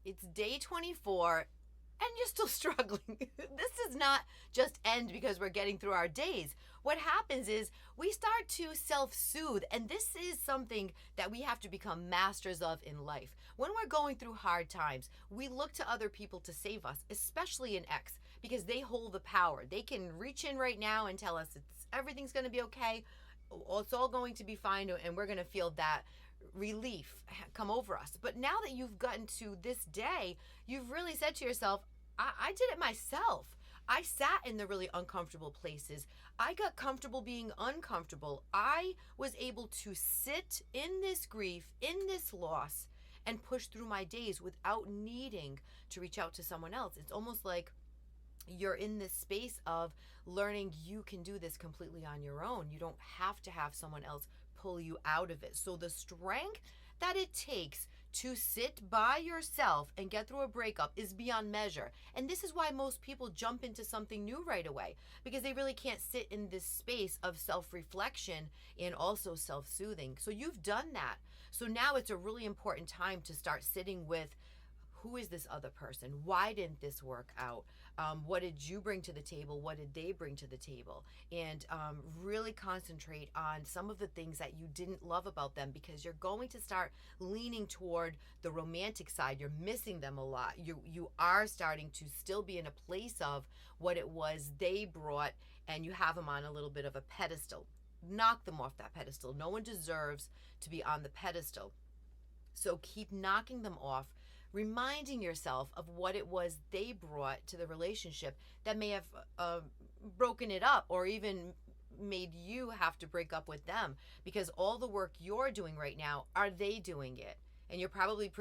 It's day 24 and you're still struggling. This does not just end because we're getting through our days. What happens is we start to self soothe, and this is something that we have to become masters of in life. When we're going through hard times, we look to other people to save us, especially an ex, because they hold the power. They can reach in right now and tell us everything's going to be okay. It's all going to be fine, and we're going to feel that relief come over us. But now that you've gotten to this day, you've really said to yourself, I did it myself. I sat in the really uncomfortable places. I got comfortable being uncomfortable. I was able to sit in this grief, in this loss, and push through my days without needing to reach out to someone else. It's almost like you're in this space of learning you can do this completely on your own. You don't have to have someone else pull you out of it. So the strength that it takes to sit by yourself and get through a breakup is beyond measure. And this is why most people jump into something new right away, because they really can't sit in this space of self-reflection and also self-soothing. So you've done that. So now it's a really important time to start sitting with, who is this other person? Why didn't this work out? What did you bring to the table? What did they bring to the table? And really concentrate on some of the things that you didn't love about them, because you're going to start leaning toward the romantic side. You're missing them a lot. You are starting to still be in a place of what it was they brought, and you have them on a little bit of a pedestal. Knock them off that pedestal. No one deserves to be on the pedestal. So keep knocking them off, reminding yourself of what it was they brought to the relationship that may have broken it up, or even made you have to break up with them, because all the work you're doing right now, are they doing it? And you're probably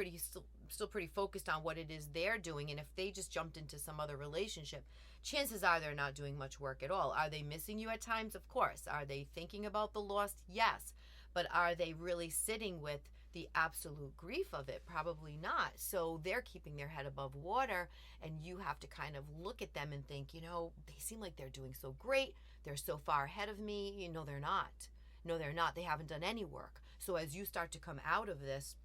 still pretty focused on what it is they're doing. And if they just jumped into some other relationship, chances are they're not doing much work at all. Are they missing you at times? Of course. Are they thinking about the loss? Yes. But are they really sitting with the absolute grief of it? Probably not. So they're keeping their head above water, and you have to kind of look at them and think, they seem like they're doing so great. They're so far ahead of me. No, they're not. No, they're not. They haven't done any work. So as you start to come out of this,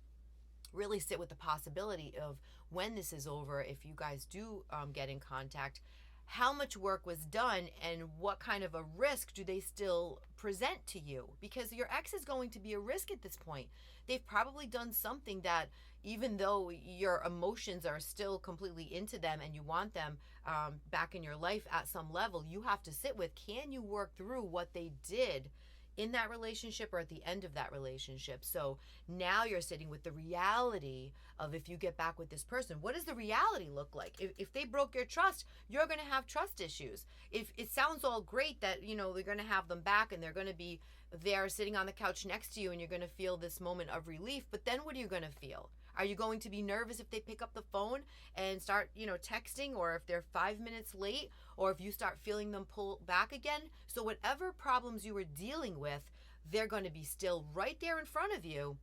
really sit with the possibility of, when this is over, if you guys do get in contact, how much work was done and what kind of a risk do they still present to you? Because your ex is going to be a risk at this point. They've probably done something that, even though your emotions are still completely into them and you want them back in your life at some level, you have to sit with, can you work through what they did in that relationship or at the end of that relationship? So now you're sitting with the reality of, if you get back with this person, what does the reality look like? If they broke your trust, you're going to have trust issues. If it sounds all great that, they're going to have them back and they're going to be there sitting on the couch next to you and you're going to feel this moment of relief, but then what are you going to feel? Are you going to be nervous if they pick up the phone and start, texting, or if they're 5 minutes late, or if you start feeling them pull back again? So whatever problems you were dealing with, they're going to be still right there in front of you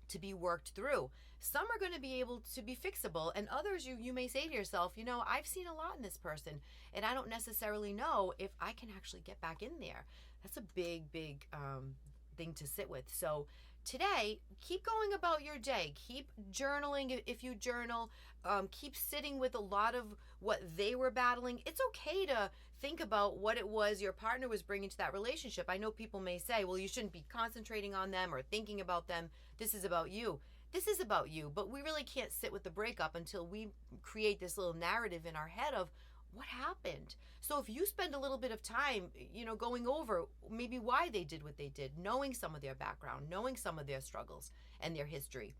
to be worked through. Some are going to be able to be fixable, and others you may say to yourself, I've seen a lot in this person, and I don't necessarily know if I can actually get back in there. That's a big thing to sit with. So today, keep going about your day. Keep journaling if you journal. Keep sitting with a lot of what they were battling. It's okay to think about what it was your partner was bringing to that relationship. I know people may say, well, you shouldn't be concentrating on them or thinking about them. This is about you. This is about you, but we really can't sit with the breakup until we create this little narrative in our head of what happened. So if you spend a little bit of time, going over maybe why they did what they did, knowing some of their background, knowing some of their struggles and their history,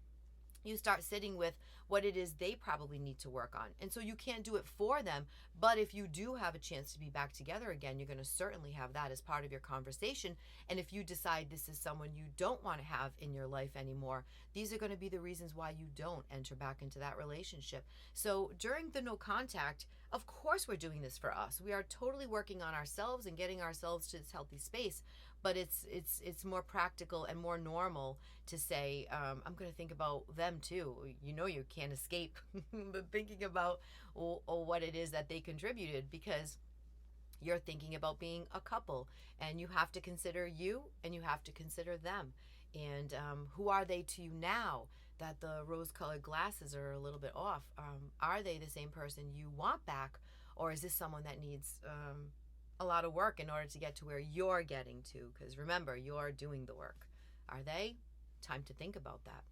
you start sitting with what it is they probably need to work on. And so you can't do it for them, but if you do have a chance to be back together again, you're going to certainly have that as part of your conversation. And if you decide this is someone you don't want to have in your life anymore, these are going to be the reasons why you don't enter back into that relationship. So during the no contact, of course we're doing this for us. We are totally working on ourselves and getting ourselves to this healthy space. But it's more practical and more normal to say, I'm going to think about them too. You can't escape the thinking about what it is that they contributed, because you're thinking about being a couple, and you have to consider you and you have to consider them. And who are they to you now that the rose-colored glasses are a little bit off. Are they the same person you want back, or is this someone that needs a lot of work in order to get to where you're getting to? Because remember, you're doing the work. Are they? Time to think about that.